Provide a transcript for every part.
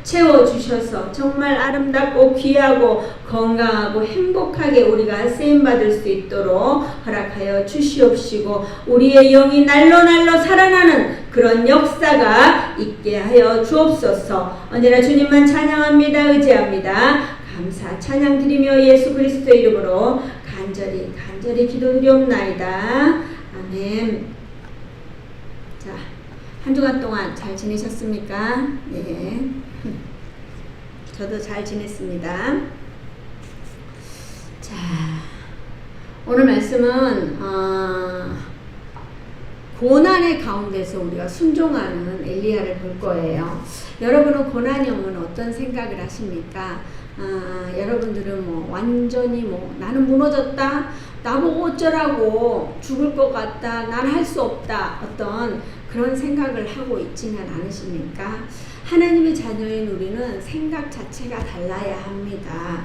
채워주셔서 정말 아름답고 귀하고 건강하고 행복하게 우리가 쓰임받을 수 있도록 허락하여 주시옵시고 우리의 영이 날로 날로 살아나는 그런 역사가 있게 하여 주옵소서. 언제나 주님만 찬양합니다. 의지합니다. 감사 찬양 드리며 예수 그리스도의 이름으로 간절히 기도드리옵나이다. 아멘. 자, 한 주간 동안 잘 지내셨습니까? 네. 저도 잘 지냈습니다. 자, 오늘 말씀은 고난의 가운데서 우리가 순종하는 엘리야를 볼 거예요. 여러분은 고난이 오면 어떤 생각을 하십니까? 여러분들은 뭐 완전히 뭐 나는 무너졌다, 나보고 어쩌라고, 죽을 것 같다, 난 할 수 없다, 어떤 그런 생각을 하고 있지는 않으십니까? 하나님의 자녀인 우리는 생각 자체가 달라야 합니다.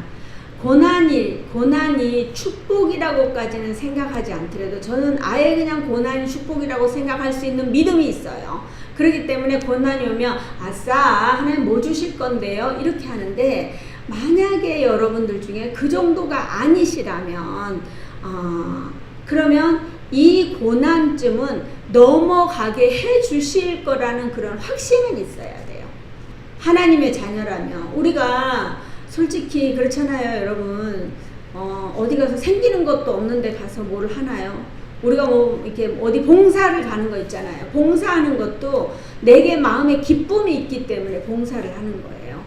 고난이 축복이라고까지는 생각하지 않더라도 저는 아예 그냥 고난이 축복이라고 생각할 수 있는 믿음이 있어요. 그렇기 때문에 고난이 오면 아싸 하나님 뭐 주실 건데요? 이렇게 하는데 만약에 여러분들 중에 그 정도가 아니시라면 그러면 이 고난쯤은 넘어가게 해 주실 거라는 그런 확신은 있어야 돼요. 하나님의 자녀라면 우리가 솔직히 그렇잖아요, 여러분. 어디 가서 생기는 것도 없는데 가서 뭘 하나요? 우리가 뭐 이렇게 어디 봉사를 가는 거 있잖아요. 봉사하는 것도 내게 마음에 기쁨이 있기 때문에 봉사를 하는 거예요.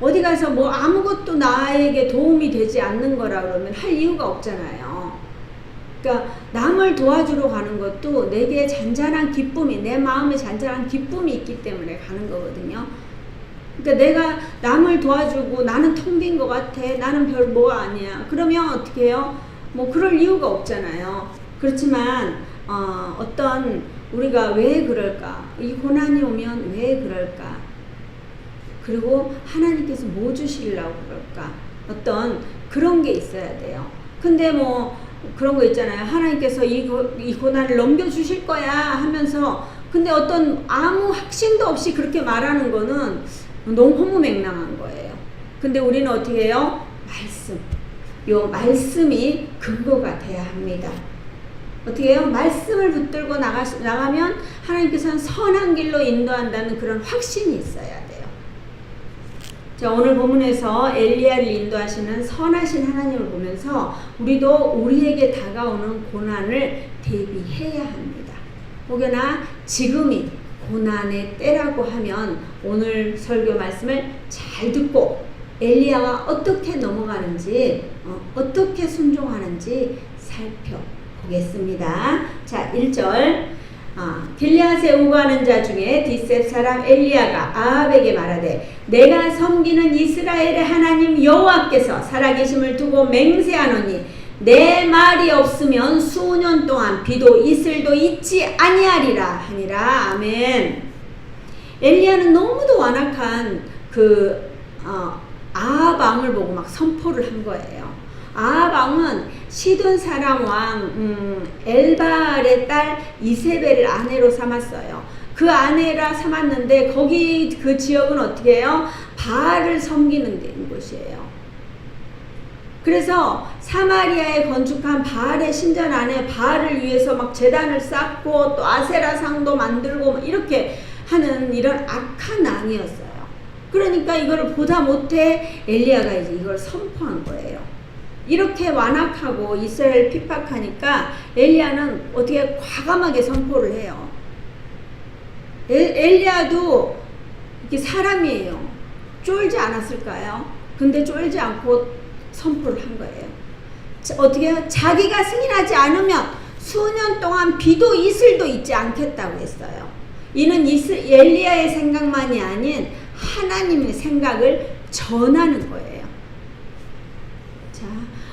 어디 가서 뭐 아무것도 나에게 도움이 되지 않는 거라 그러면 할 이유가 없잖아요. 그러니까 남을 도와주러 가는 것도 내게 잔잔한 기쁨이, 내 마음에 잔잔한 기쁨이 있기 때문에 가는 거거든요. 그러니까 내가 남을 도와주고 나는 텅 빈 것 같아, 나는 별 뭐가 아니야, 그러면 어떻게 해요? 뭐 그럴 이유가 없잖아요. 그렇지만 어떤 우리가 왜 그럴까, 이 고난이 오면 왜 그럴까, 그리고 하나님께서 뭐 주시려고 그럴까, 어떤 그런 게 있어야 돼요. 근데 뭐 그런 거 있잖아요. 하나님께서 이 고난을 넘겨주실 거야 하면서 근데 어떤 아무 확신도 없이 그렇게 말하는 거는 너무 허무맹랑한 거예요. 근데 우리는 어떻게 해요? 요 말씀이 근거가 돼야 합니다. 어떻게 해요? 말씀을 붙들고 나가면 하나님께서는 선한 길로 인도한다는 그런 확신이 있어야 돼요. 자, 오늘 본문에서 엘리야를 인도하시는 선하신 하나님을 보면서 우리도 우리에게 다가오는 고난을 대비해야 합니다. 혹여나 지금이 고난의 때라고 하면 오늘 설교 말씀을 잘 듣고 엘리야가 어떻게 넘어가는지 어떻게 순종하는지 살펴보겠습니다. 자, 1절 길르앗에 우거하는 자 중에 디셉 사람 엘리야가 아합에게 말하되 내가 섬기는 이스라엘의 하나님 여호와께서 살아계심을 두고 맹세하노니 내 말이 없으면 수년 동안 비도 이슬도 있지 아니하리라 하니라. 아멘. 엘리야는 너무도 완악한 아합 왕을 보고 막 선포를 한 거예요. 아합 왕은 시돈 사람 왕 엘발의 딸 이세벨을 아내로 삼았어요. 그 아내라 삼았는데 거기 그 지역은 어떻게 해요? 바알을 섬기는 곳이에요. 그래서 사마리아에 건축한 바알의 신전 안에 바알을 위해서 막 제단을 쌓고 또 아세라상도 만들고 이렇게 하는 이런 악한 왕이었어요. 그러니까 이걸 보다 못해 엘리야가 이제 이걸 선포한 거예요. 이렇게 완악하고 이스라엘 핍박하니까 엘리야는 어떻게 과감하게 선포를 해요. 엘리야도 이렇게 사람이에요. 쫄지 않았을까요? 근데 쫄지 않고 선포를 한 거예요. 어떻게 해요? 자기가 승인하지 않으면 수년 동안 비도 이슬도 있지 않겠다고 했어요. 이는 엘리야의 생각만이 아닌 하나님의 생각을 전하는 거예요. 자,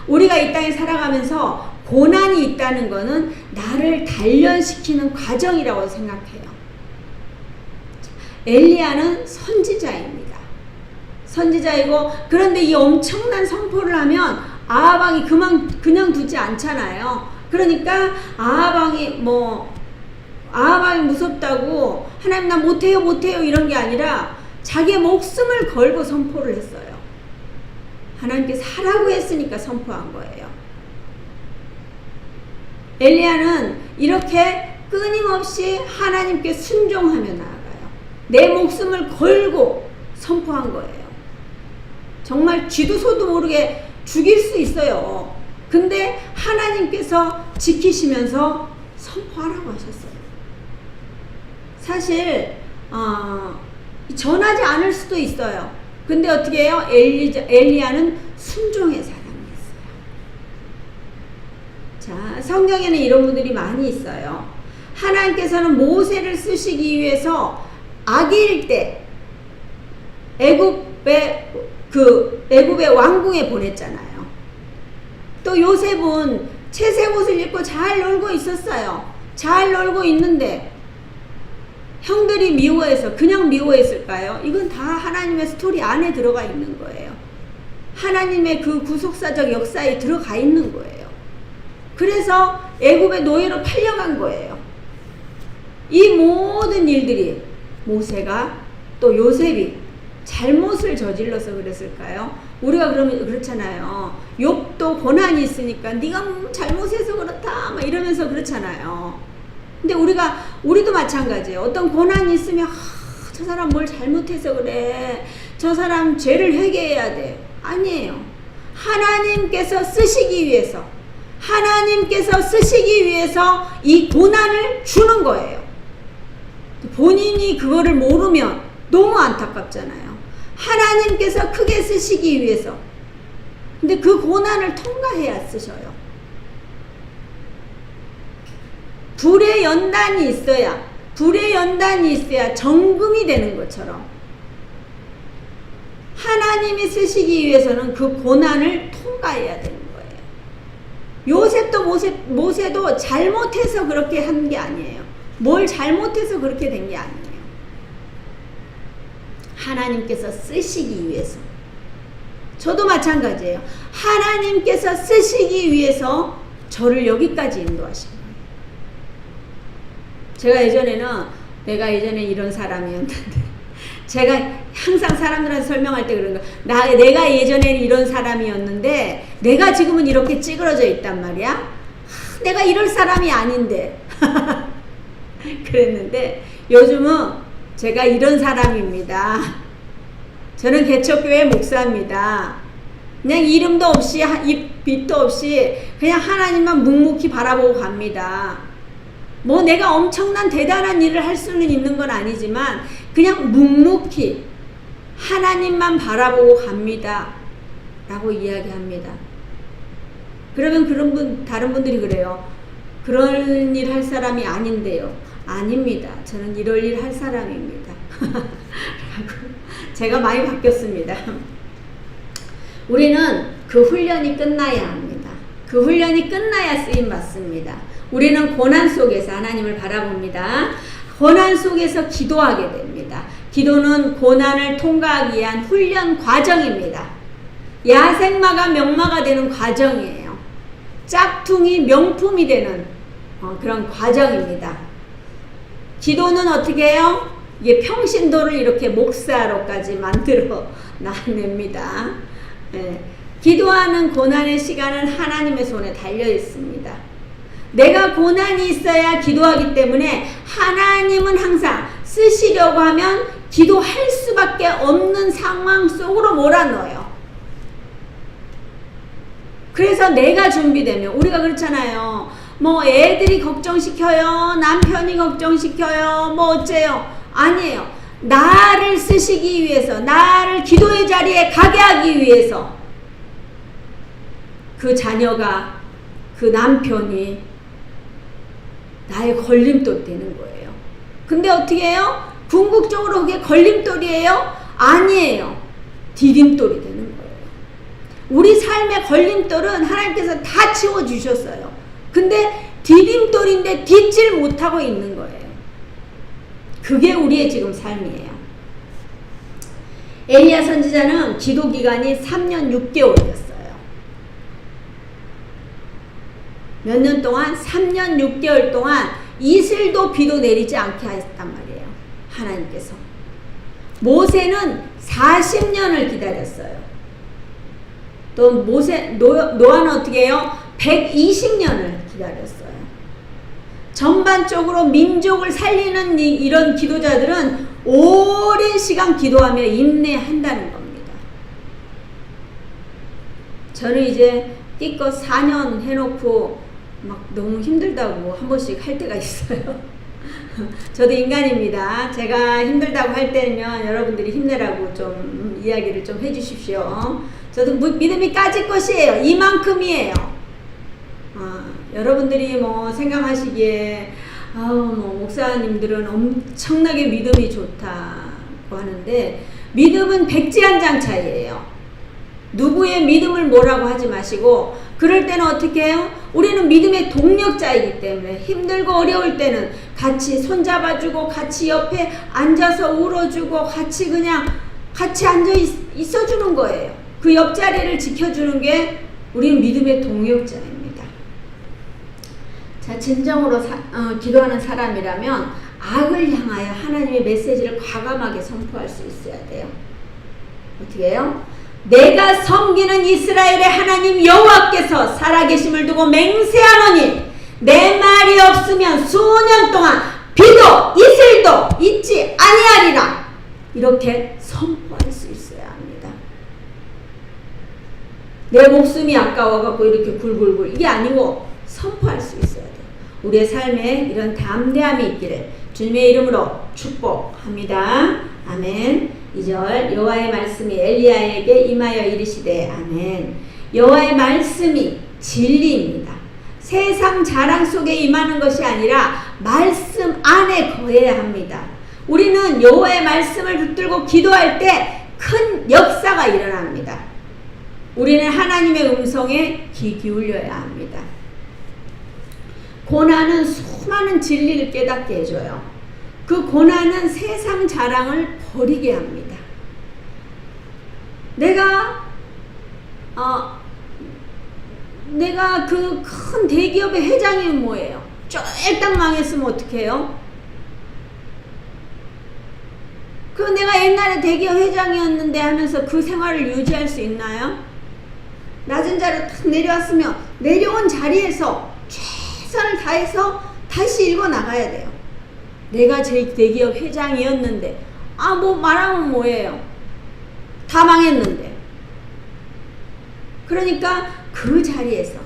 우리가 이 땅에 살아가면서 고난이 있다는 것은 나를 단련시키는 과정이라고 생각해요. 엘리야는 선지자입니다. 선지자이고, 그런데 이 엄청난 선포를 하면 아합 왕이 그냥 두지 않잖아요. 그러니까 아합 왕이 무섭다고 하나님 나 못해요 이런 게 아니라 자기의 목숨을 걸고 선포를 했어요. 하나님께서 하라고 했으니까 선포한 거예요. 엘리야는 이렇게 끊임없이 하나님께 순종하며 나아가요. 내 목숨을 걸고 선포한 거예요. 정말 쥐도 소도 모르게 죽일 수 있어요. 근데 하나님께서 지키시면서 선포하라고 하셨어요. 사실 전하지 않을 수도 있어요. 근데 어떻게 해요? 엘리야는 순종의 사람이었어요. 자, 성경에는 이런 분들이 많이 있어요. 하나님께서는 모세를 쓰시기 위해서 아기일 때 애굽의 왕궁에 보냈잖아요. 또 요셉은 채색 옷을 입고 잘 놀고 있었어요. 잘 놀고 있는데 형들이 미워해서 그냥 미워했을까요? 이건 다 하나님의 스토리 안에 들어가 있는 거예요. 하나님의 그 구속사적 역사에 들어가 있는 거예요. 그래서 애굽의 노예로 팔려간 거예요. 이 모든 일들이 모세가 또 요셉이 잘못을 저질러서 그랬을까요? 우리가 그러면 그렇잖아요. 욥도 고난이 있으니까 네가 잘못해서 그렇다 막 이러면서 그렇잖아요. 근데 우리도 마찬가지예요. 어떤 고난이 있으면 저 사람 뭘 잘못해서 그래. 저 사람 죄를 회개해야 돼. 아니에요. 하나님께서 쓰시기 위해서 이 고난을 주는 거예요. 본인이 그거를 모르면 너무 안타깝잖아요. 하나님께서 크게 쓰시기 위해서. 근데 그 고난을 통과해야 쓰셔요. 불의 연단이 있어야 정금이 되는 것처럼 하나님이 쓰시기 위해서는 그 고난을 통과해야 되는 거예요. 요셉도 모세도 잘못해서 그렇게 한 게 아니에요. 뭘 잘못해서 그렇게 된 게 아니에요. 하나님께서 쓰시기 위해서. 저도 마찬가지예요. 하나님께서 쓰시기 위해서 저를 여기까지 인도하신 거예요. 내가 예전에 이런 사람이었는데 제가 항상 사람들한테 설명할 때 그런 거, 내가 예전에는 이런 사람이었는데 내가 지금은 이렇게 찌그러져 있단 말이야. 내가 이럴 사람이 아닌데 그랬는데 요즘은 제가 이런 사람입니다. 저는 개척교회 목사입니다. 그냥 이름도 없이 빛도 없이 그냥 하나님만 묵묵히 바라보고 갑니다. 뭐 내가 엄청난 대단한 일을 할 수는 있는 건 아니지만 그냥 묵묵히 하나님만 바라보고 갑니다 라고 이야기합니다. 그러면 다른 분들이 그래요. 그런 일 할 사람이 아닌데요. 아닙니다. 저는 이럴 일 할 사람입니다. 제가 많이 바뀌었습니다. 우리는 그 훈련이 끝나야 합니다. 그 훈련이 끝나야 쓰임 받습니다. 우리는 고난 속에서 하나님을 바라봅니다. 고난 속에서 기도하게 됩니다. 기도는 고난을 통과하기 위한 훈련 과정입니다. 야생마가 명마가 되는 과정이에요. 짝퉁이 명품이 되는 그런 과정입니다. 기도는 어떻게 해요? 이게 평신도를 이렇게 목사로까지 만들어 냅니다. 기도하는 고난의 시간은 하나님의 손에 달려 있습니다. 내가 고난이 있어야 기도하기 때문에 하나님은 항상 쓰시려고 하면 기도할 수밖에 없는 상황 속으로 몰아넣어요. 그래서 내가 준비되면, 우리가 그렇잖아요. 뭐 애들이 걱정시켜요, 남편이 걱정시켜요, 뭐 어째요? 아니에요. 나를 쓰시기 위해서, 나를 기도의 자리에 가게 하기 위해서 그 자녀가, 그 남편이 나의 걸림돌 되는 거예요. 근데 어떻게 해요? 궁극적으로 그게 걸림돌이에요? 아니에요. 디딤돌이 되는 거예요. 우리 삶의 걸림돌은 하나님께서 다 치워주셨어요. 근데 디딤돌인데 딛질 못하고 있는 거예요. 그게 우리의 지금 삶이에요. 엘리야 선지자는 기도 기간이 3년 6개월이었어요. 몇 년 동안? 3년 6개월 동안 이슬도 비도 내리지 않게 하셨단 말이에요. 하나님께서. 모세는 40년을 기다렸어요. 또 노아는 어떻게 해요? 120년을 기다렸어요. 전반적으로 민족을 살리는 이런 기도자들은 오랜 시간 기도하며 인내한다는 겁니다. 저는 이제 끼껏 4년 해놓고 막 너무 힘들다고 한 번씩 할 때가 있어요. 저도 인간입니다. 제가 힘들다고 할 때는요, 여러분들이 힘내라고 좀 이야기를 좀 해주십시오. 저도 믿음이 까짓 것이에요. 이만큼이에요. 여러분들이 뭐 생각하시기에 뭐 목사님들은 엄청나게 믿음이 좋다고 하는데, 믿음은 백지한장차이에요. 누구의 믿음을 뭐라고 하지 마시고, 그럴 때는 어떻게 해요? 우리는 믿음의 동력자이기 때문에 힘들고 어려울 때는 같이 손잡아주고, 같이 옆에 앉아서 울어주고, 같이 앉아 있어주는 거예요. 그 옆자리를 지켜주는 게 우리는 믿음의 동력자입니다. 자, 진정으로 기도하는 사람이라면 악을 향하여 하나님의 메시지를 과감하게 선포할 수 있어야 돼요. 어떻게 해요? 내가 섬기는 이스라엘의 하나님 여호와께서 살아계심을 두고 맹세하노니 내 말이 없으면 수년 동안 비도 이슬도 있지 아니하리라. 이렇게 선포할 수 있어야 합니다. 내 목숨이 아까워갖고 이렇게 굴굴굴 이게 아니고 선포할 수 있어야 돼요. 우리의 삶에 이런 담대함이 있기를 주님의 이름으로 축복합니다. 아멘. 2절 여호와의 말씀이 엘리야에게 임하여 이르시되 아멘. 여호와의 말씀이 진리입니다. 세상 자랑 속에 임하는 것이 아니라 말씀 안에 거해야 합니다. 우리는 여호와의 말씀을 붙들고 기도할 때 큰 역사가 일어납니다. 우리는 하나님의 음성에 귀 기울여야 합니다. 고난은 수많은 진리를 깨닫게 해줘요. 그 고난은 세상 자랑을 버리게 합니다. 내가 그 큰 대기업의 회장이면 뭐예요? 쫄딱 망했으면 어떡해요? 그럼 내가 옛날에 대기업 회장이었는데 하면서 그 생활을 유지할 수 있나요? 낮은 자리로 탁 내려왔으면 내려온 자리에서 최선을 다해서 다시 읽어 나가야 돼요. 내가 제 대기업 회장이었는데 뭐 말하면 뭐예요? 다 망했는데. 그러니까 그 자리에서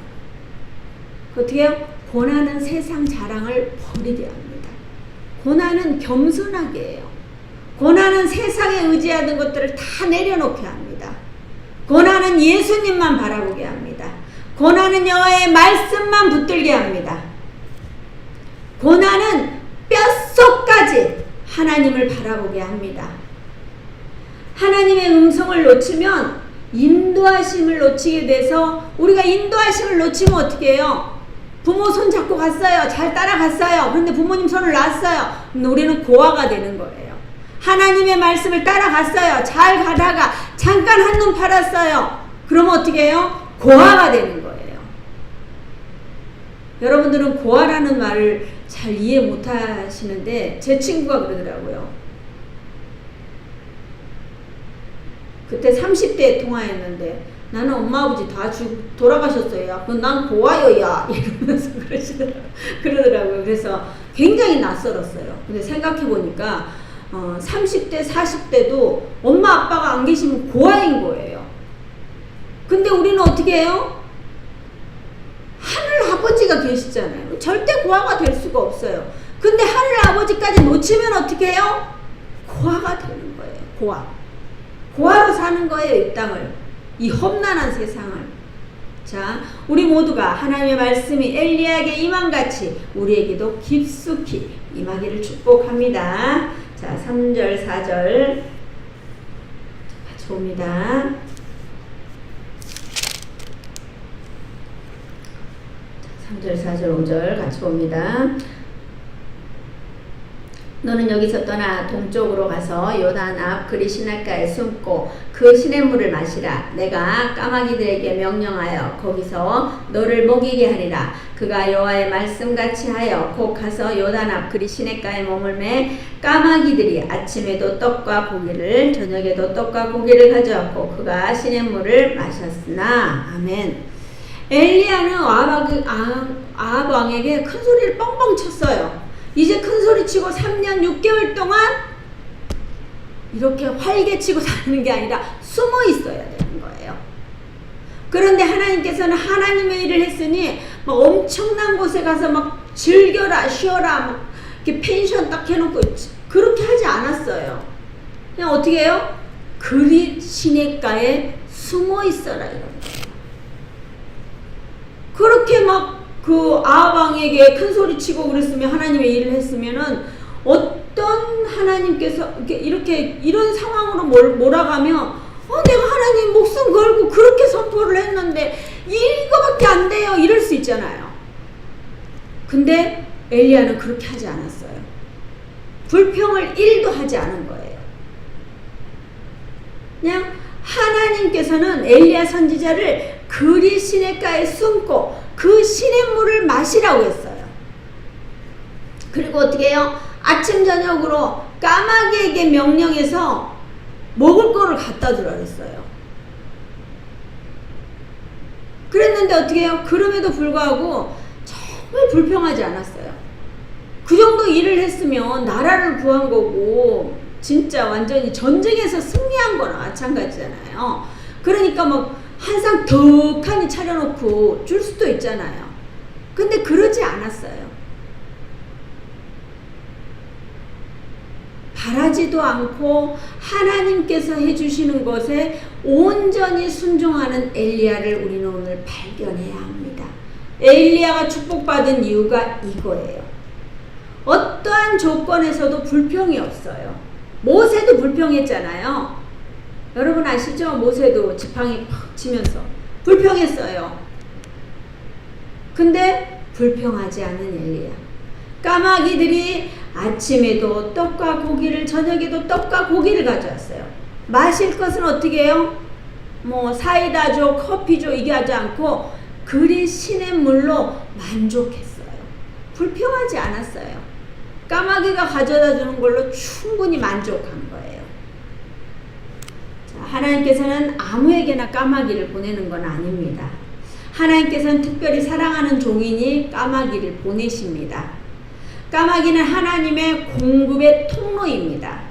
어떻게 해요? 고난은 세상 자랑을 버리게 합니다. 고난은 겸손하게 해요. 고난은 세상에 의지하던 것들을 다 내려놓게 합니다. 고난은 예수님만 바라보게 합니다. 고난은 여호와의 말씀만 붙들게 합니다. 고난은 뼛속까지 하나님을 바라보게 합니다. 하나님의 음성을 놓치면 인도하심을 놓치게 돼서, 우리가 인도하심을 놓치면 어떻게 해요? 부모 손 잡고 갔어요. 잘 따라갔어요. 그런데 부모님 손을 놨어요. 우리는 고아가 되는 거예요. 하나님의 말씀을 따라갔어요. 잘 가다가 잠깐 한눈 팔았어요. 그러면 어떻게 해요? 고아가 되는 거예요. 여러분들은 고아라는 말을 잘 이해 못 하시는데 제 친구가 그러더라고요. 그때 30대 통화했는데 나는 엄마 아버지 다 돌아가셨어요. 그럼 난 고아요야 이러면서 그러더라고요. 그래서 굉장히 낯설었어요. 근데 생각해보니까 30대 40대도 엄마 아빠가 안 계시면 고아인 거예요. 근데 우리는 어떻게 해요? 하늘 아버지가 계시잖아요. 절대 고아가 될 수가 없어요. 근데 하늘 아버지까지 놓치면 어떻게 해요? 고아가 되는 거예요. 고아로 사는 거예요. 이 땅을, 이 험난한 세상을. 자, 우리 모두가 하나님의 말씀이 엘리야에게 임함같이 우리에게도 깊숙이 임하기를 축복합니다. 자, 3절 4절 같이 봅니다. 3절 4절 5절 같이 봅니다. 너는 여기서 떠나 동쪽으로 가서 요단 앞 그리 시냇가에 숨고 그 그 시냇물을 마시라. 내가 까마귀들에게 명령하여 거기서 너를 먹이게 하리라. 그가 여호와의 말씀같이 하여 곧 가서 요단 앞 그리 시냇가에 머물매 까마귀들이 아침에도 떡과 고기를 저녁에도 떡과 고기를 가져왔고 그가 시냇물을 마셨으나. 아멘. 엘리야는 아합 왕에게 큰 소리를 뻥뻥 쳤어요. 이제 큰 소리 치고 3년 6개월 동안 이렇게 활개치고 사는 게 아니라 숨어 있어야 되는 거예요. 그런데 하나님께서는 하나님의 일을 했으니 막 엄청난 곳에 가서 막 즐겨라 쉬어라 막 이렇게 펜션 딱 해놓고 그렇게 하지 않았어요. 그냥 어떻게 해요? 그리 시냇가에 숨어 있어라 이런 거예요. 그렇게 막 그 아합 왕에게 큰 소리 치고 그랬으면 하나님의 일을 했으면은 어떤 하나님께서 이렇게 이런 상황으로 몰아가면 내가 하나님 목숨 걸고 그렇게 선포를 했는데 이거밖에 안 돼요 이럴 수 있잖아요. 근데 엘리야는 그렇게 하지 않았어요. 불평을 1도 하지 않은 거예요. 그냥 하나님께서는 엘리야 선지자를 그리 시냇가에 숨고 그 시냇물을 마시라고 했어요. 그리고 어떻게 해요? 아침 저녁으로 까마귀에게 명령해서 먹을 거를 갖다 주라 그랬어요. 그랬는데 어떻게 해요? 그럼에도 불구하고 정말 불평하지 않았어요. 그 정도 일을 했으면 나라를 구한 거고 진짜 완전히 전쟁에서 승리한 거나 마찬가지잖아요. 그러니까 막 한 상 덕하니 차려놓고 줄 수도 있잖아요. 근데 그러지 않았어요. 바라지도 않고 하나님께서 해주시는 것에 온전히 순종하는 엘리야를 우리는 오늘 발견해야 합니다. 엘리야가 축복받은 이유가 이거예요. 어떠한 조건에서도 불평이 없어요. 모세도 불평했잖아요. 여러분 아시죠? 모세도 지팡이 팍 치면서 불평했어요. 근데 불평하지 않은 엘리야. 까마귀들이 아침에도 떡과 고기를 저녁에도 떡과 고기를 가져왔어요. 마실 것은 어떻게 해요? 뭐 사이다죠 커피죠 이게 하지 않고 그리 시냇물로 만족했어요. 불평하지 않았어요. 까마귀가 가져다 주는 걸로 충분히 만족한 거예요. 자, 하나님께서는 아무에게나 까마귀를 보내는 건 아닙니다. 하나님께서는 특별히 사랑하는 종이니 까마귀를 보내십니다. 까마귀는 하나님의 공급의 통로입니다.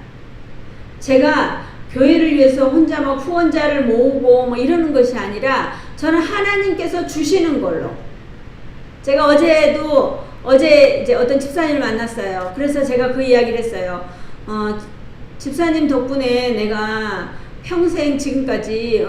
제가 교회를 위해서 혼자 막 후원자를 모으고 뭐 이러는 것이 아니라 저는 하나님께서 주시는 걸로. 제가 어제 이제 어떤 집사님을 만났어요. 그래서 제가 그 이야기를 했어요. 집사님 덕분에 내가 평생 지금까지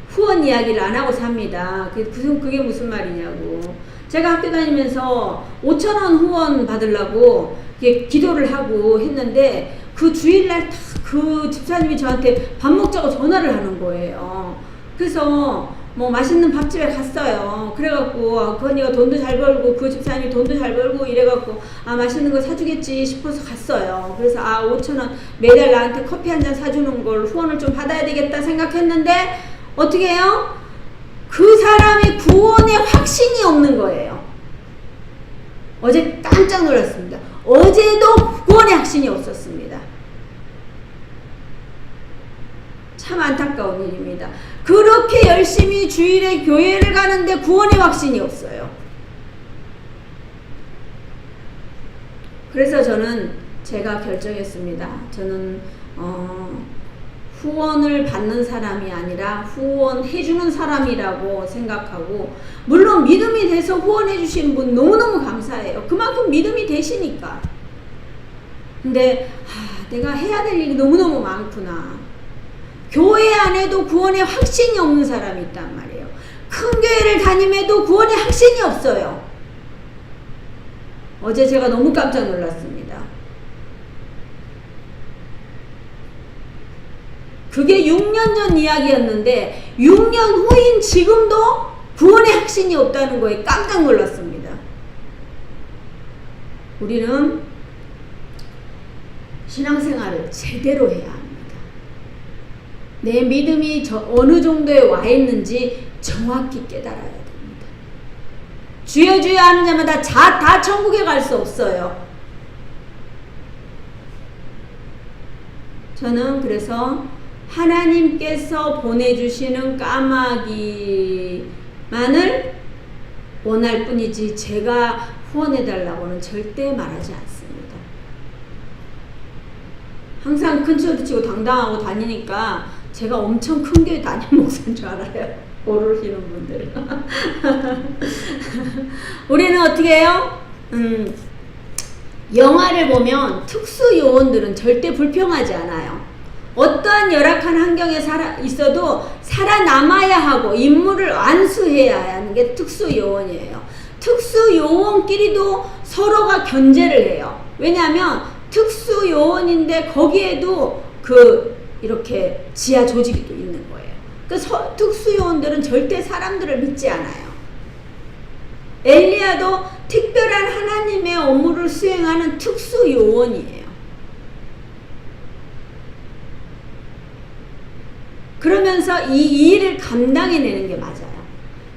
후원 이야기를 안 하고 삽니다. 그게 무슨 말이냐고. 제가 학교 다니면서 5,000원 후원 받으려고 기도를 하고 했는데 그 주일날 그 집사님이 저한테 밥 먹자고 전화를 하는 거예요. 그래서 뭐 맛있는 밥집에 갔어요. 그래갖고 그 언니가 돈도 잘 벌고 그 집사님이 돈도 잘 벌고 이래갖고 맛있는 거 사주겠지 싶어서 갔어요. 그래서 5,000원 매달 나한테 커피 한 잔 사주는 걸 후원을 좀 받아야 되겠다 생각했는데 어떻게 해요? 그 사람의 구원의 확신이 없는 거예요. 어제 깜짝 놀랐습니다. 어제도 구원의 확신이 없었습니다. 참 안타까운 일입니다. 그렇게 열심히 주일에 교회를 가는데 구원의 확신이 없어요. 그래서 제가 결정했습니다. 저는 후원을 받는 사람이 아니라 후원해주는 사람이라고 생각하고, 물론 믿음이 돼서 후원해 주신 분 너무너무 감사해요. 그만큼 믿음이 되시니까. 근데 내가 해야 될 일이 너무너무 많구나. 교회 안에도 구원의 확신이 없는 사람이 있단 말이에요. 큰 교회를 다님에도 구원의 확신이 없어요. 어제 제가 너무 깜짝 놀랐습니다. 그게 6년 전 이야기였는데 6년 후인 지금도 구원의 확신이 없다는 거에 깜짝 놀랐습니다. 우리는 신앙생활을 제대로 해야 합니다. 내 믿음이 어느 정도에 와 있는지 정확히 깨달아야 됩니다. 주여 주여 하는 자마다 다 천국에 갈 수 없어요. 저는 그래서 하나님께서 보내주시는 까마귀만을 원할 뿐이지 제가 후원해달라고는 절대 말하지 않습니다. 항상 큰 소리 치고 당당하고 다니니까 제가 엄청 큰 교회 담임 목사인 줄 알아요. 모르시는 분들은. 우리는 어떻게 해요? 영화를 보면 특수 요원들은 절대 불평하지 않아요. 어떠한 열악한 환경에 있어도 살아남아야 하고 임무를 완수해야 하는 게 특수 요원이에요. 특수 요원끼리도 서로가 견제를 해요. 왜냐하면 특수 요원인데 거기에도 이렇게 지하 조직이 또 있는 거예요. 그러니까 특수 요원들은 절대 사람들을 믿지 않아요. 엘리야도 특별한 하나님의 업무를 수행하는 특수 요원이에요. 그러면서 이 일을 감당해내는 게 맞아요.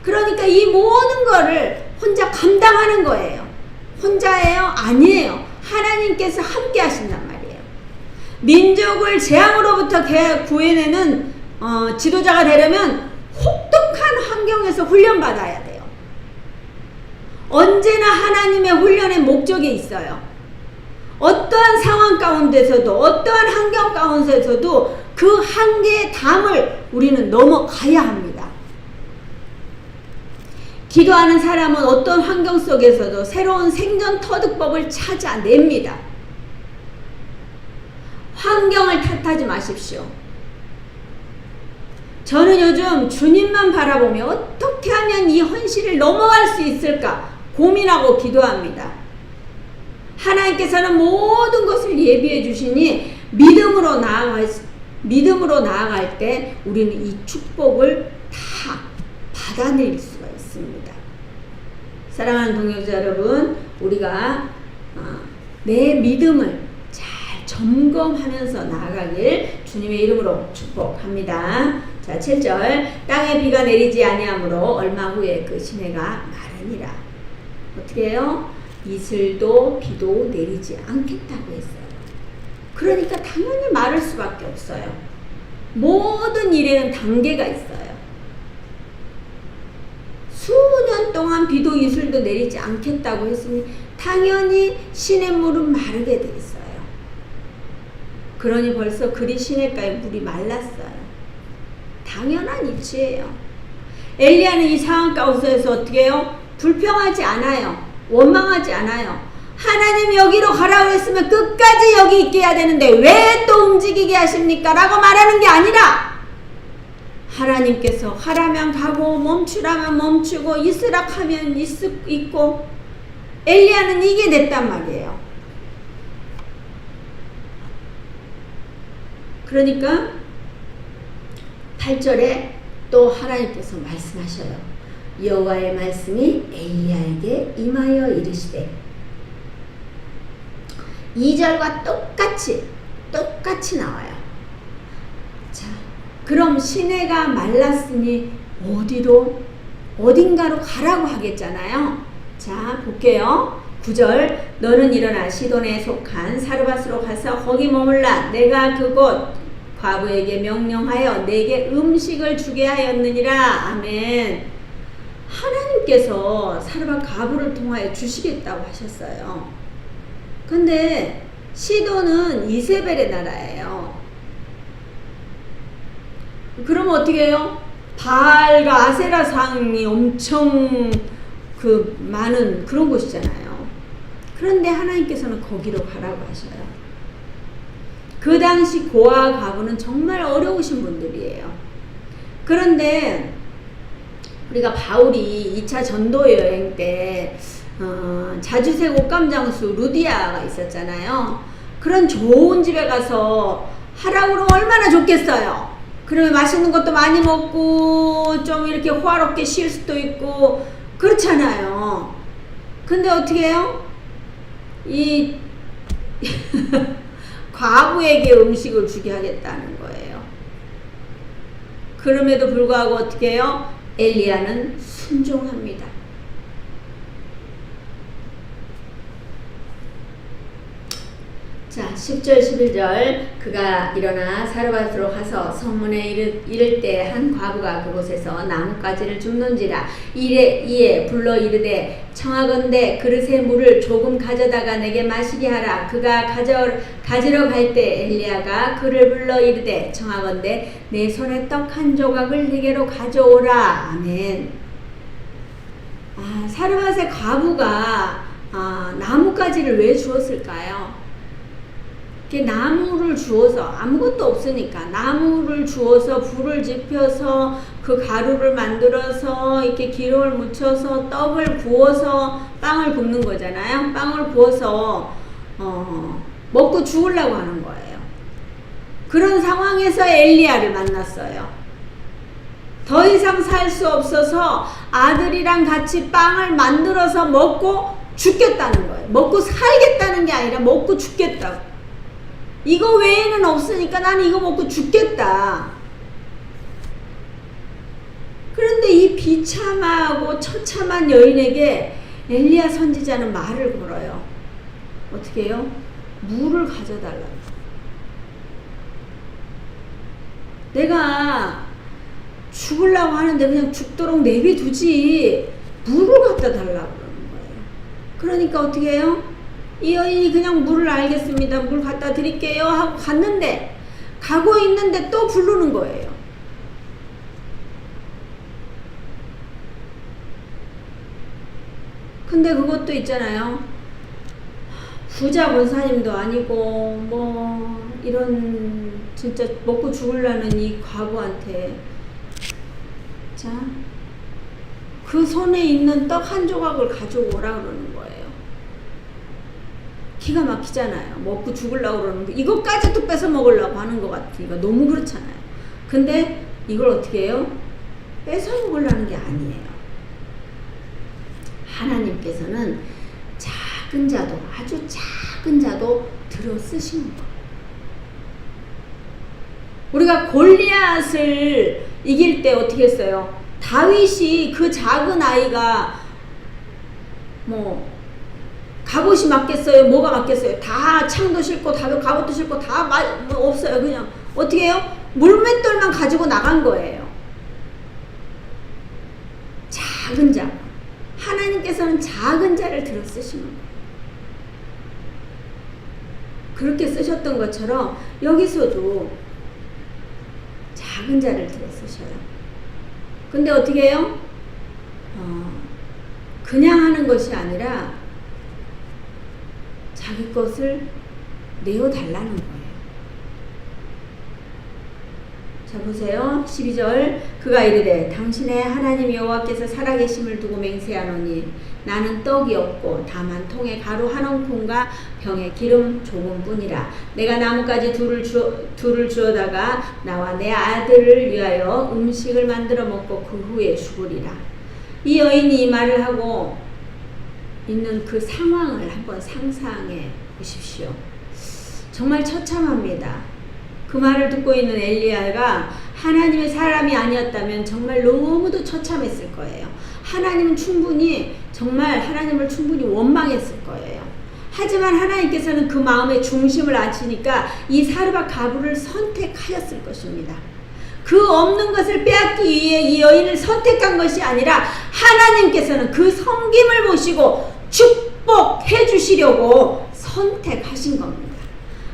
그러니까 이 모든 거를 혼자 감당하는 거예요. 혼자예요? 아니에요. 하나님께서 함께 하신단 말이에요. 민족을 재앙으로부터 구해내는 지도자가 되려면 혹독한 환경에서 훈련받아야 돼요. 언제나 하나님의 훈련의 목적이 있어요. 어떠한 상황 가운데서도 어떠한 환경 가운데서도 그 한계의 담을 우리는 넘어가야 합니다. 기도하는 사람은 어떤 환경 속에서도 새로운 생존 터득법을 찾아냅니다. 환경을 탓하지 마십시오. 저는 요즘 주님만 바라보며 어떻게 하면 이 현실을 넘어갈 수 있을까 고민하고 기도합니다. 하나님께서는 모든 것을 예비해 주시니 믿음으로 나아갈 때 우리는 이 축복을 다 받아낼 수가 있습니다. 사랑하는 동역자 여러분, 우리가 내 믿음을 잘 점검하면서 나아가길 주님의 이름으로 축복합니다. 자, 7절 땅에 비가 내리지 아니하므로 얼마 후에 그 시내가 마르니라. 어떻게 해요? 이슬도 비도 내리지 않겠다고 했어요. 그러니까 당연히 마를 수밖에 없어요. 모든 일에는 단계가 있어요. 수년 동안 비도 이슬도 내리지 않겠다고 했으니 당연히 시냇물은 마르게 돼 있어요. 그러니 벌써 그리 시냇가에 물이 말랐어요. 당연한 이치예요. 엘리야는 이 상황 가운데서 어떻게 해요? 불평하지 않아요. 원망하지 않아요. 하나님 여기로 가라고 했으면 끝까지 여기 있게 해야 되는데 왜 또 움직이게 하십니까? 라고 말하는 게 아니라 하나님께서 가라면 가고 멈추라면 멈추고 있으라 하면 있고 엘리야는 이게 됐단 말이에요. 그러니까 8절에 또 하나님께서 말씀하셔요. 여호와의 말씀이 엘리야에게 임하여 이르시되 2절과 똑같이 나와요. 자, 그럼 시내가 말랐으니 어딘가로 가라고 하겠잖아요. 자, 볼게요. 9절 너는 일어나 시돈에 속한 사르밧으로 가서 거기 머물라. 내가 그곳 과부에게 명령하여 내게 음식을 주게 하였느니라. 아멘. 하나님께서 사르밧 과부를 통하여 주시겠다고 하셨어요. 근데 시돈은 이세벨의 나라예요. 그러면 어떻게 해요? 바알과 아세라 상이 엄청 많은 그런 곳이잖아요. 그런데 하나님께서는 거기로 가라고 하셔요. 그 당시 고아 과부는 정말 어려우신 분들이에요. 그런데 우리가 바울이 2차 전도 여행 때 자주색 옷감장수 루디아가 있었잖아요. 그런 좋은 집에 가서 하라고 그러면 얼마나 좋겠어요. 그러면 맛있는 것도 많이 먹고 좀 이렇게 호화롭게 쉴 수도 있고 그렇잖아요. 근데 어떻게 해요? 이 과부에게 음식을 주게 하겠다는 거예요. 그럼에도 불구하고 어떻게 해요? 엘리야는 순종합니다. 자, 10절 11절 그가 일어나 사르밧으로 가서 성문에 이를 때 한 과부가 그곳에서 나뭇가지를 줍는지라 이에 불러 이르되 청하건대 그릇에 물을 조금 가져다가 내게 마시게 하라. 그가 가지러 갈 때 엘리야가 그를 불러 이르되 청하건대 내 손에 떡 한 조각을 내게로 가져오라. 아멘. 사르밧의 과부가 나뭇가지를 왜 주었을까요? 나무를 주어서 아무것도 없으니까 나무를 주어서 불을 지펴서 그 가루를 만들어서 이렇게 기름을 묻혀서 떡을 구워서 빵을 굽는 거잖아요. 빵을 구워서 먹고 죽으려고 하는 거예요. 그런 상황에서 엘리야를 만났어요. 더 이상 살 수 없어서 아들이랑 같이 빵을 만들어서 먹고 죽겠다는 거예요. 먹고 살겠다는 게 아니라 먹고 죽겠다고. 이거 외에는 없으니까 나는 이거 먹고 죽겠다. 그런데 이 비참하고 처참한 여인에게 엘리야 선지자는 말을 걸어요. 어떻게 해요? 물을 가져달라고. 내가 죽으려고 하는데 그냥 죽도록 내비두지 물을 갖다 달라고 그러는 거예요. 그러니까 어떻게 해요? 이 여인이 그냥 물을 알겠습니다. 물 갖다 드릴게요 하고 갔는데 가고 있는데 또 부르는 거예요. 근데 그것도 있잖아요. 부자 권사님도 아니고 뭐 이런 진짜 먹고 죽으려는 이 과부한테 자, 그 손에 있는 떡 한 조각을 가져오라 그러는 거예요. 기가 막히잖아요. 먹고 죽으려고 그러는 거. 이것까지도 뺏어 먹으려고 하는 것 같으니까 너무 그렇잖아요. 근데 이걸 어떻게 해요? 뺏어 먹으려는 게 아니에요. 하나님께서는 작은 자도 아주 작은 자도 들어 쓰시는 거예요. 우리가 골리앗을 이길 때 어떻게 했어요? 다윗이 그 작은 아이가 뭐 갑옷이 맞겠어요? 뭐가 맞겠어요? 다 창도 싣고 다 갑옷도 싣고 다 뭐 없어요. 그냥 어떻게 해요? 물맷돌만 가지고 나간 거예요. 작은 자. 하나님께서는 작은 자를 들어 쓰시는 거예요. 그렇게 쓰셨던 것처럼 여기서도 작은 자를 들어 쓰셔요. 근데 어떻게 해요? 그냥 하는 것이 아니라 자기 것을 내어달라는 거예요. 자, 보세요. 12절 그가 이르되 당신의 하나님 여호와께서 살아계심을 두고 맹세하노니 나는 떡이 없고 다만 통에 가루 한 옹푼과 병에 기름 조금뿐이라. 내가 나뭇가지 둘을 주어다가 나와 내 아들을 위하여 음식을 만들어 먹고 그 후에 죽으리라. 이 여인이 이 말을 하고 있는 그 상황을 한번 상상해 보십시오. 정말 처참합니다. 그 말을 듣고 있는 엘리야가 하나님의 사람이 아니었다면 정말 너무도 처참했을 거예요. 하나님은 정말 하나님을 충분히 원망했을 거예요. 하지만 하나님께서는 그 마음의 중심을 아시니까 이 사르밧 과부를 선택하였을 것입니다. 그 없는 것을 빼앗기 위해 이 여인을 선택한 것이 아니라 하나님께서는 그 섬김을 보시고 축복해 주시려고 선택하신 겁니다.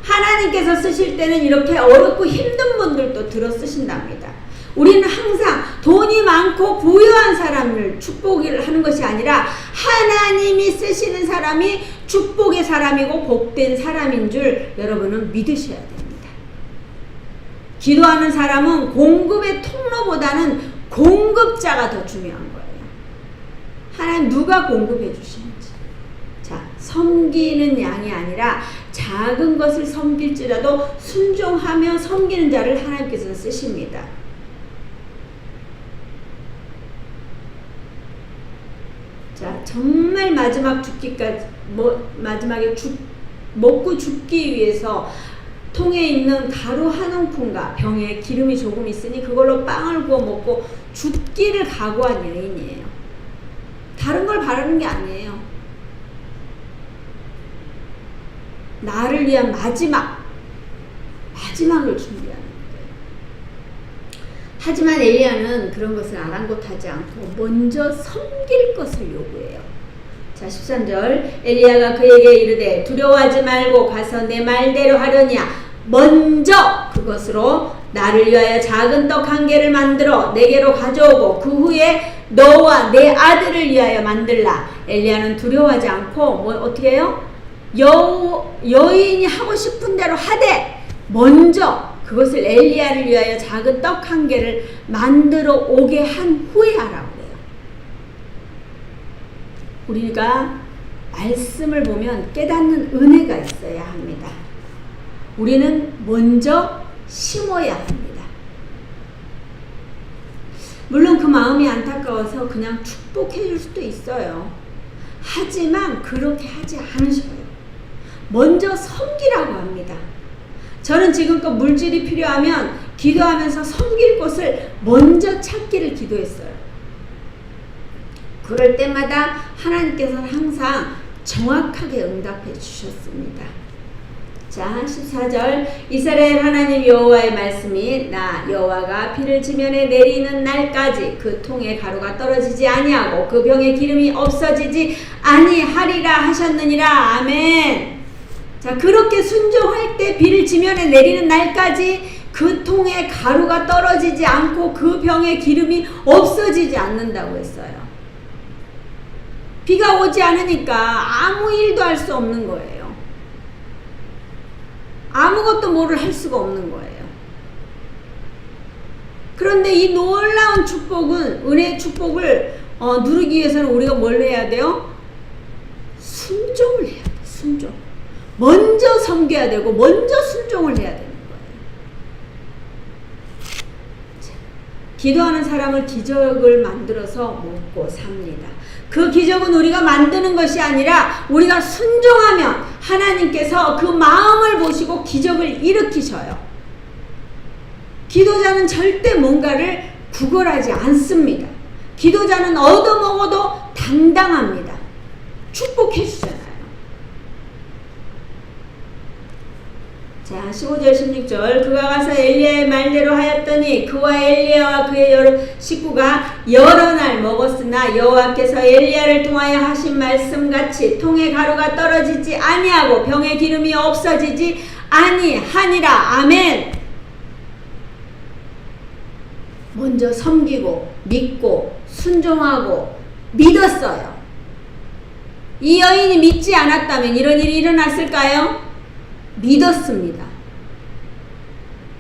하나님께서 쓰실 때는 이렇게 어렵고 힘든 분들도 들어 쓰신답니다. 우리는 항상 돈이 많고 부유한 사람을 축복을 하는 것이 아니라 하나님이 쓰시는 사람이 축복의 사람이고 복된 사람인 줄 여러분은 믿으셔야 됩니다. 기도하는 사람은 공급의 통로보다는 공급자가 더 중요한 거예요. 하나님 누가 공급해 주시는지. 자, 섬기는 양이 아니라 작은 것을 섬길지라도 순종하며 섬기는 자를 하나님께서 쓰십니다. 자, 정말 마지막에 먹고 죽기 위해서 통에 있는 가루 한 움큼과 병에 기름이 조금 있으니 그걸로 빵을 구워 먹고 죽기를 각오한 여인이에요. 다른 걸 바라는 게 아니에요. 나를 위한 마지막을 준비하는 거예요. 하지만 엘리야는 그런 것을 아랑곳하지 않고 먼저 섬길 것을 요구해요. 자, 13절. 엘리야가 그에게 이르되 두려워하지 말고 가서 내 말대로 하려냐. 먼저 그것으로 나를 위하여 작은 떡 한 개를 만들어 내게로 가져오고 그 후에 너와 내 아들을 위하여 만들라. 엘리야는 두려워하지 않고 어떻게 해요? 여인이 하고 싶은 대로 하되 먼저 그것을 엘리야를 위하여 작은 떡 한 개를 만들어 오게 한 후에 하라고 해요. 우리가 말씀을 보면 깨닫는 은혜가 있어야 합니다. 우리는 먼저 심어야 합니다. 물론 그 마음이 안타까워서 그냥 축복해 줄 수도 있어요. 하지만 그렇게 하지 않으셔요. 먼저 섬기라고 합니다. 저는 지금껏 물질이 필요하면 기도하면서 섬길 곳을 먼저 찾기를 기도했어요. 그럴 때마다 하나님께서는 항상 정확하게 응답해 주셨습니다. 자, 14절. 이스라엘 하나님 여호와의 말씀이 나 여호와가 비를 지면에 내리는 날까지 그 통에 가루가 떨어지지 아니하고 그 병에 기름이 없어지지 아니하리라 하셨느니라. 아멘. 자, 그렇게 순종할 때 비를 지면에 내리는 날까지 그 통에 가루가 떨어지지 않고 그 병에 기름이 없어지지 않는다고 했어요. 비가 오지 않으니까 아무 일도 할 수 없는 거예요. 아무것도 뭐를 할 수가 없는 거예요. 그런데 이 놀라운 축복은, 은혜의 축복을 누리기 위해서는 우리가 뭘 해야 돼요? 순종을 해야 돼요. 순종. 먼저 섬겨야 되고 먼저 순종을 해야 되는 거예요. 자, 기도하는 사람을 기적을 만들어서 먹고 삽니다. 그 기적은 우리가 만드는 것이 아니라 우리가 순종하면 하나님께서 그 마음을 보시고 기적을 일으키셔요. 기도자는 절대 뭔가를 구걸하지 않습니다. 기도자는 얻어먹어도 당당합니다. 축복해 주잖아요. 자, 15절 16절. 그가 가서 엘리야의 말대로 하였더니 그와 엘리야와 그의 여러 식구가 여러 날 먹었으나 여호와께서 엘리야를 통하여 하신 말씀같이 통에 가루가 떨어지지 아니하고 병에 기름이 없어지지 아니하니라. 아멘. 먼저 섬기고 믿고 순종하고 믿었어요. 이 여인이 믿지 않았다면 이런 일이 일어났을까요? 믿었습니다.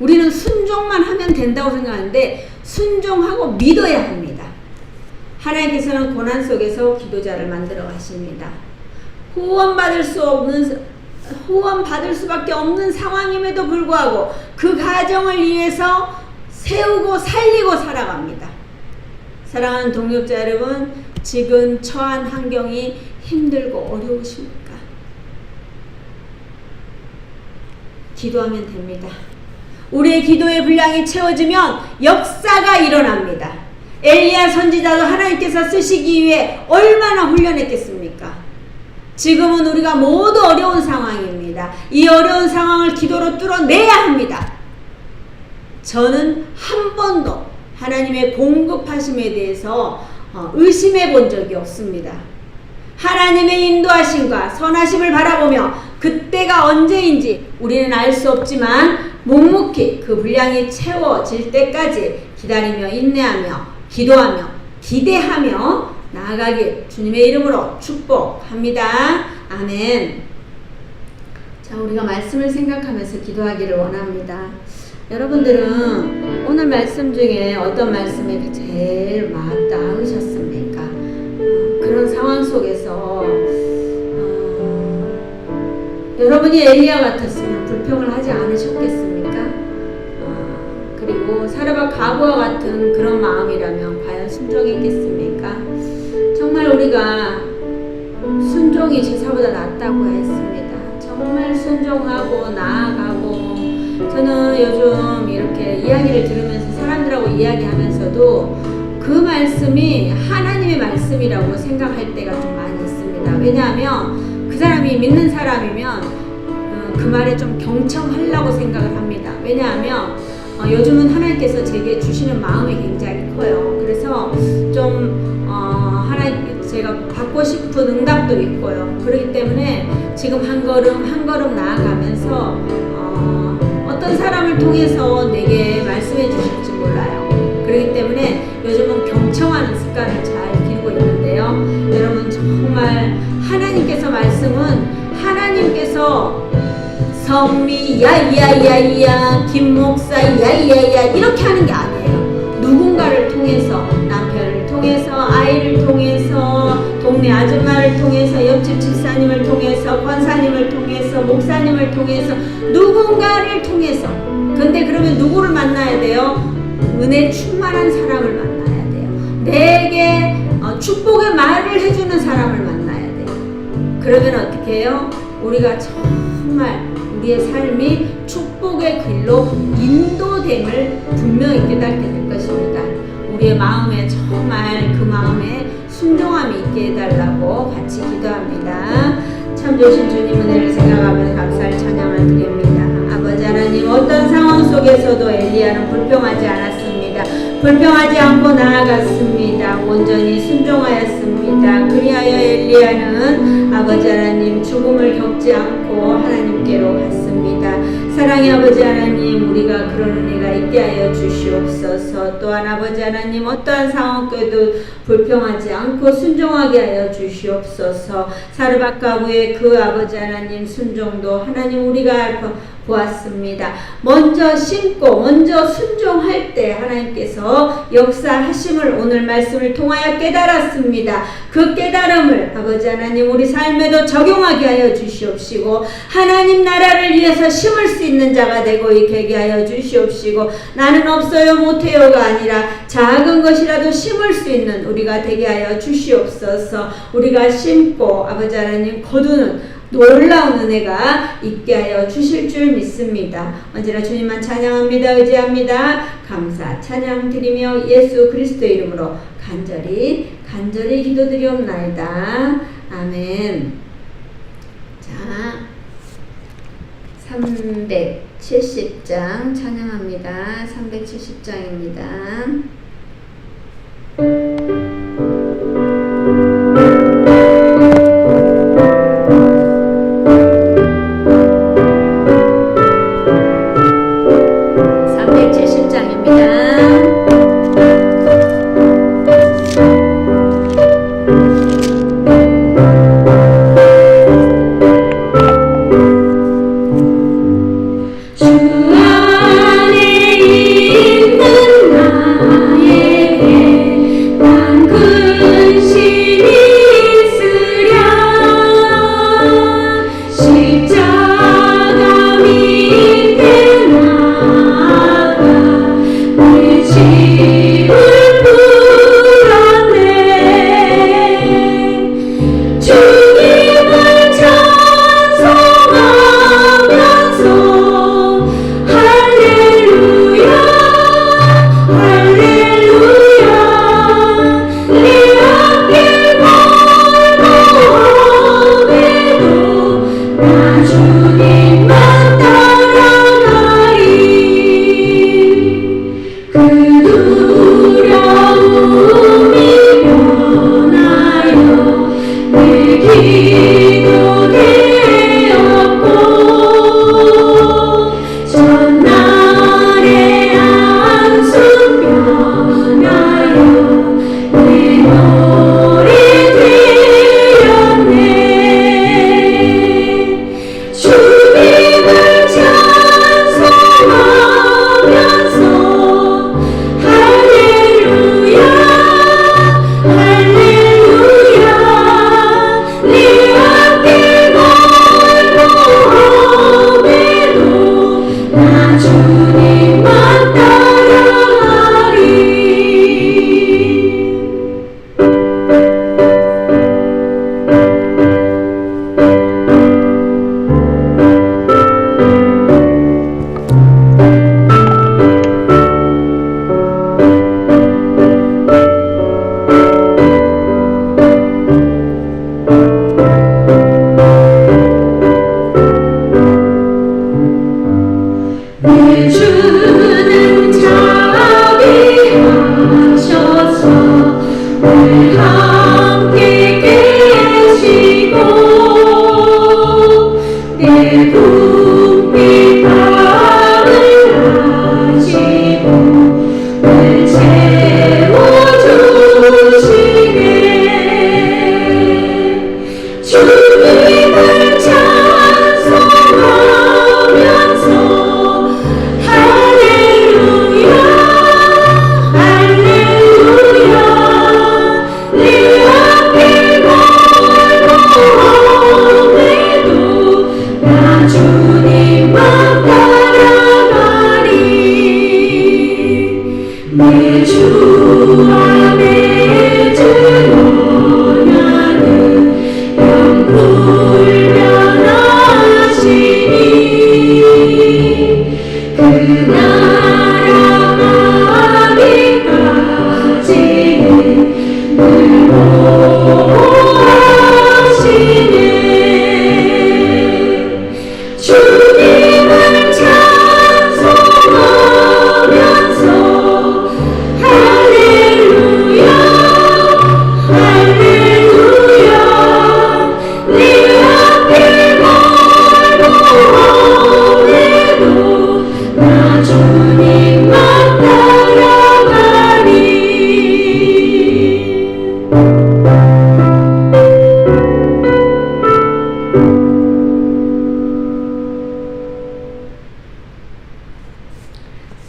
우리는 순종만 하면 된다고 생각하는데 순종하고 믿어야 합니다. 하나님께서는 고난 속에서 기도자를 만들어 가십니다. 후원받을 수밖에 없는 상황임에도 불구하고 그 가정을 위해서 세우고 살리고 살아갑니다. 사랑하는 동역자 여러분, 지금 처한 환경이 힘들고 어려우십니까? 기도하면 됩니다. 우리의 기도의 분량이 채워지면 역사가 일어납니다. 엘리야 선지자도 하나님께서 쓰시기 위해 얼마나 훈련했겠습니까? 지금은 우리가 모두 어려운 상황입니다. 이 어려운 상황을 기도로 뚫어내야 합니다. 저는 한 번도 하나님의 공급하심에 대해서 의심해 본 적이 없습니다. 하나님의 인도하심과 선하심을 바라보며 그때가 언제인지 우리는 알 수 없지만 묵묵히 그 분량이 채워질 때까지 기다리며 인내하며 기도하며 기대하며 나아가길 주님의 이름으로 축복합니다. 아멘. 자, 우리가 말씀을 생각하면서 기도하기를 원합니다. 여러분들은 오늘 말씀 중에 어떤 말씀이 제일 와닿으셨습니까? 그런 상황 속에서 여러분이 엘리야 같았으면 불평을 하지 않으셨겠습니까? 그리고 사르밧 과부와 같은 그런 마음이라면 과연 순종했겠습니까? 정말 우리가 순종이 제사보다 낫다고 했습니다. 정말 순종하고 나아가고 저는 요즘 이렇게 이야기를 들으면서 사람들하고 이야기하면서도 그 말씀이 하나님의 말씀이라고 생각할 때가 좀 많이 있습니다. 왜냐하면 그 사람이 믿는 사람이면 그 말에 좀 경청하려고 생각을 합니다. 왜냐하면 요즘은 하나님께서 제게 주시는 마음이 굉장히 커요. 그래서 좀 하나님 제가 받고 싶은 응답도 있고요. 그렇기 때문에 지금 한 걸음 나아가면서 어떤 사람을 통해서 내게 말씀해 주실지 몰라요. 그렇기 때문에 요즘은 경청하는 습관을 잘 기르고 있는데요. 여러분 정말 하나님께서 말씀은 하나님께서 성미 야야야야 김목사 야야야 이렇게 하는 게 아니에요. 누군가를 통해서 남편을 통해서 아이를 통해서 동네 아줌마를 통해서 옆집 집사님을 통해서 권사님을 통해서 목사님을 통해서 누군가를 통해서 근데 그러면 누구를 만나야 돼요? 은혜 충만한 사람을 만나야 돼요. 내게 축복의 말을 해주는 사람을 만나야 돼요. 그러면 어떻게 해요? 우리가 정말 우리의 삶이 축복의 길로 인도됨을 분명히 깨닫게 될 것입니다. 우리의 마음에 정말 그 마음에 순종함이 있게 해달라고 같이 기도합니다. 참 좋으신 주님 은혜를 생각하며 감사를 찬양을 드립니다. 아버지 하나님 어떤 상황 속에서도 엘리야는 불평하지 않았습니다. 불평하지 않고 나아갔습니다. 온전히 순종하였습니다. 그리하여 엘리야는 아버지 하나님 죽음을 겪지 않고 하나님께로 갔습니다. 사랑의 아버지 하나님 우리가 그런 은혜가 있게 하여 주시옵소서. 또한 아버지 하나님 어떠한 상황에도 불평하지 않고 순종하게 하여 주시옵소서. 사르밧가부의 그 아버지 하나님 순종도 하나님 우리가 보았습니다. 먼저 심고 먼저 순종할 때 하나님께서 역사하심을 오늘 말씀을 통하여 깨달았습니다. 그 깨달음을 아버지 하나님 우리 삶에도 적용하게 하여 주시옵시고 하나님 나라를 위해서 심을 수 있는 자가 되고 있게 하여 주시옵시고 나는 없어요 못해요가 아니라 작은 것이라도 심을 수 있는 우리가 되게 하여 주시옵소서. 우리가 심고 아버지 하나님 거두는 놀라운 은혜가 있게 하여 주실 줄 믿습니다. 언제나 주님만 찬양합니다. 의지합니다. 감사 찬양 드리며 예수 그리스도의 이름으로 간절히 기도드리옵나이다. 아멘. 자 370장 찬양합니다. 370장입니다. 주 안에 있는 나의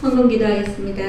헌금 기도하겠습니다.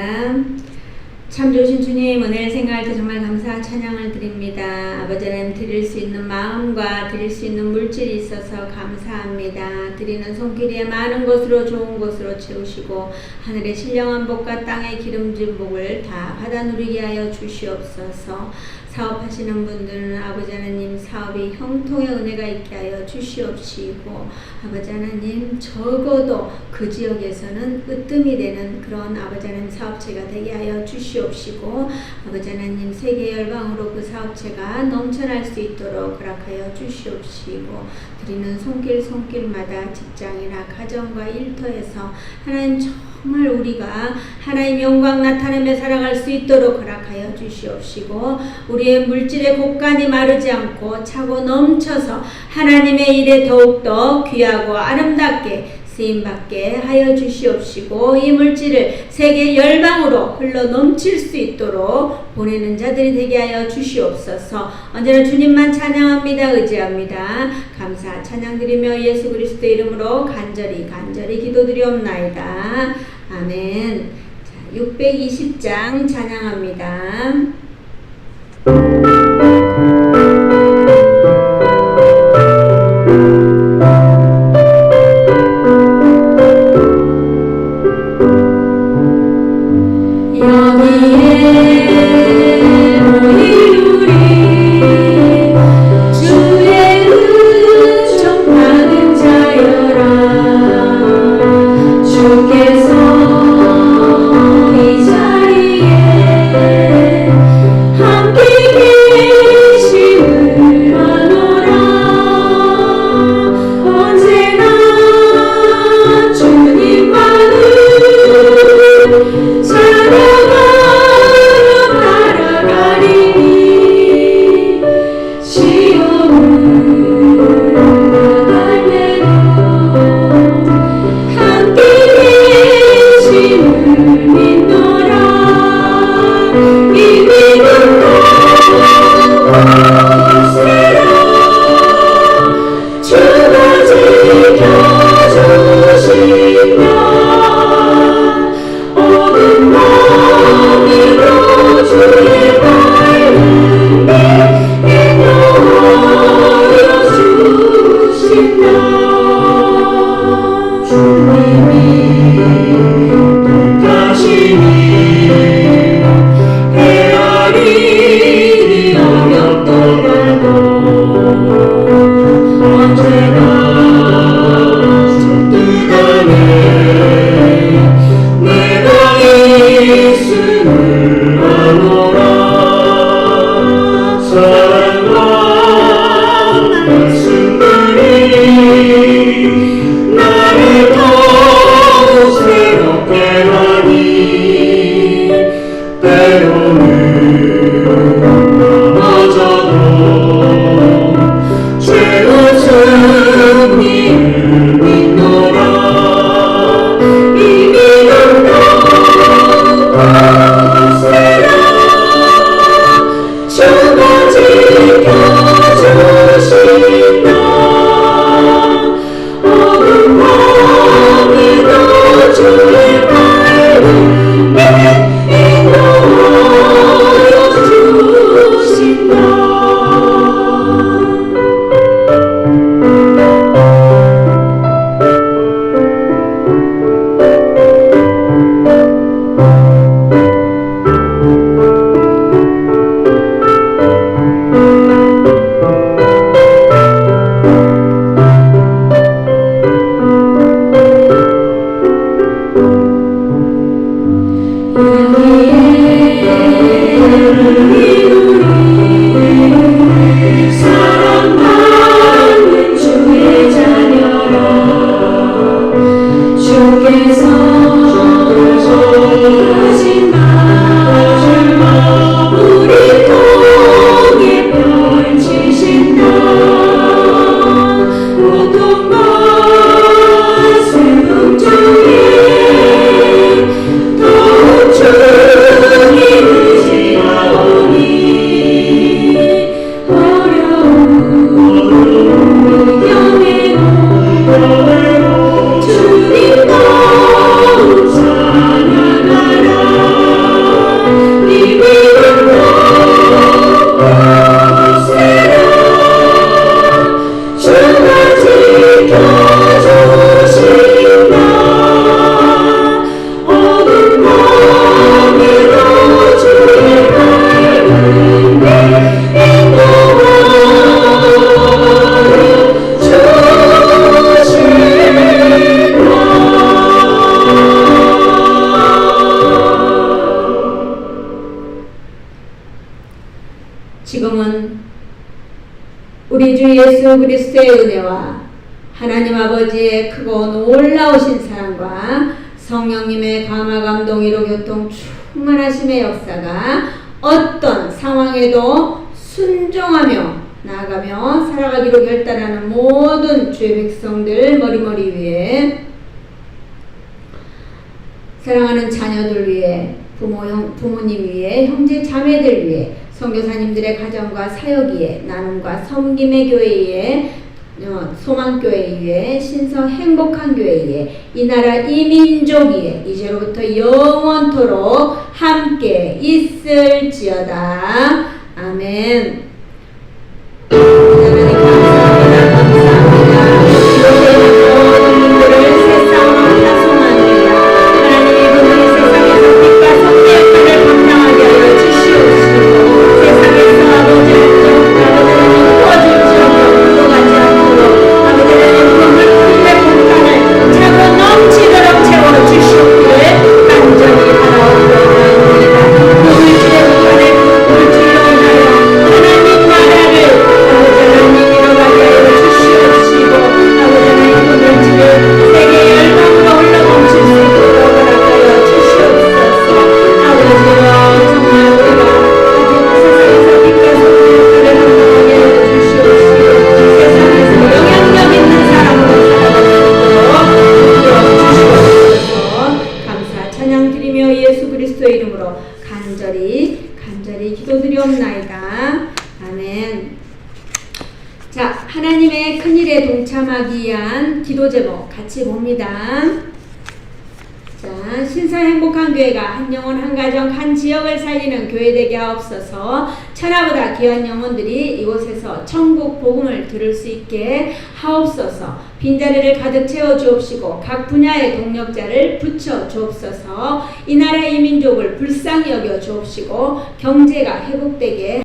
참 좋으신 주님, 은혜를 생각할 때 정말 감사와 찬양을 드립니다. 아버지 하나님, 드릴 수 있는 마음과 드릴 수 있는 물질이 있어서 감사합니다. 드리는 손길에 많은 것으로 좋은 것으로 채우시고 하늘의 신령한 복과 땅의 기름진 복을 다 받아 누리게 하여 주시옵소서. 사업하시는 분들은 아버지 하나님 사업이 형통의 은혜가 있게 하여 주시옵시고, 아버지 하나님 적어도 그 지역에서는 으뜸이 되는 그런 아버지 하나님 사업체가 되게 하여 주시옵시고, 아버지 하나님 세계 열방으로 그 사업체가 넘쳐날 수 있도록 허락하여 주시옵시고, 드리는 손길마다 직장이나 가정과 일터에서 하나님 정말 우리가 하나님 영광 나타내며 살아갈 수 있도록 허락하여 주시옵시고, 우리의 물질의 곳간이 마르지 않고 차고 넘쳐서 하나님의 일에 더욱더 귀하고 아름답게 쓰임받게 하여 주시옵시고, 이 물질을 세계 열방으로 흘러 넘칠 수 있도록 보내는 자들이 되게 하여 주시옵소서. 언제나 주님만 찬양합니다. 의지합니다. 감사 찬양드리며 예수 그리스도의 이름으로 간절히 기도드리옵나이다. 아멘. 자, 620장 찬양합니다. 믿노라. 지금은 우리 주 예수 그리스도의 은혜와 하나님 아버지의 크고 놀라우신 사랑과 성령님의 감화 감동 위로 교통 충만하심의 역사가 어떤 상황에도 순종하며 나아가며 살아가기로 결단하는 모든 주의 백성들 머리머리 위에, 사랑하는 자녀들 위에, 부모님 위에, 형제 자매들 위에, 선교사님들의 가정과 사역 위에, 나눔과 섬김의 교회 위에, 소망교회 위에, 신성 행복한 교회 위에, 이 나라 이 민족 위에 이제로부터 영원토록 함께 있을지어다. 아멘. 하나님 감사합니다. 감사합니다. 모든 분들을 새 싸움합니다. 소망합니다. 하나님 이분들이 세상에서 빛과 성의 역할을 감당하게 하여 주시옵시고, 세상에서 아버지를 도와줄지어도 물러가지 않도록 아버지는 물품의 공간을 차고 넘치도록 채워주시옵기를 간절히 바라옵나이다. 물질의 공간에 물질로 인하여 하나님 나라를 아버지 이뤄가게 하여 주시옵시고, 아버지 그 물질을 세계 열방으로 흘러넘칠 수 있도록 허락하여 주시옵소서. 아버지여, 정말 우리가 세상에서 빛과 소금의 역할을 감당하게 하여 주시옵시고, 세상에서 영향력 있는 사람으로 살아갈 수 있도록 주시옵소서. 감사 찬양 드리며 예수 그리스도의 이름으로 간절히 기도드리옵나이다. 아멘. 자, 하나님의 큰일에 동참하기 위한 기도 제목 같이 봅니다. 자, 신선 행복한 교회가 한 영혼 한 가정 한 지역을 살리는 교회 되게 하옵소서. 천하보다 귀한 영혼들이 이곳에서 천국 복음을 들을 수 있게 하옵소서. 빈자리를 가득 채워 주옵시고 각 분야의 동력자를 붙여 주옵소서. 이 나라 이 민족을 불쌍히 여겨 주옵시고 경제가 회복되게